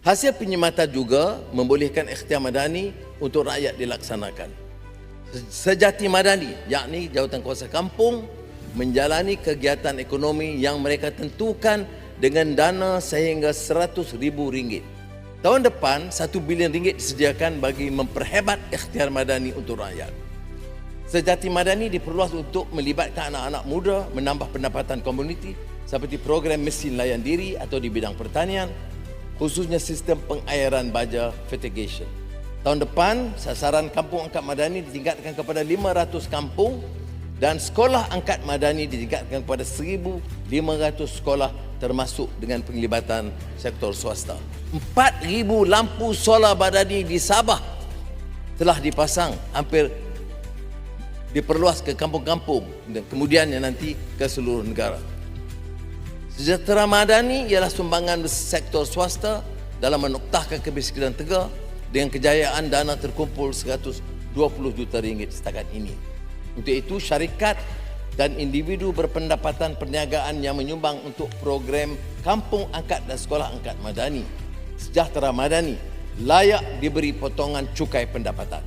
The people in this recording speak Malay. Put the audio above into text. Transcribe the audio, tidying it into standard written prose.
Hasil penyematan juga membolehkan ikhtiar madani untuk rakyat dilaksanakan. Sejati madani, yakni jawatan kuasa kampung, menjalani kegiatan ekonomi yang mereka tentukan dengan dana sehingga RM100,000. Tahun depan, RM1 bilion disediakan bagi memperhebat ikhtiar madani untuk rakyat. Sejati madani diperluas untuk melibatkan anak-anak muda menambah pendapatan komuniti seperti program mesin layan diri atau di bidang pertanian, khususnya sistem pengairan baja fertigation. Tahun depan, sasaran kampung angkat madani ditingkatkan kepada 500 kampung dan sekolah angkat madani ditingkatkan kepada 1,500 sekolah termasuk dengan penglibatan sektor swasta. 4,000 lampu solar madani di Sabah telah dipasang, hampir diperluas ke kampung-kampung dan kemudian nanti ke seluruh negara. Sejahtera madani ialah sumbangan sektor swasta dalam menuktahkan kemiskinan Tega dengan kejayaan dana terkumpul RM120 juta setakat ini. Untuk itu, syarikat dan individu berpendapatan perniagaan yang menyumbang untuk program Kampung Angkat dan Sekolah Angkat Madani, Sejahtera Madani, layak diberi potongan cukai pendapatan.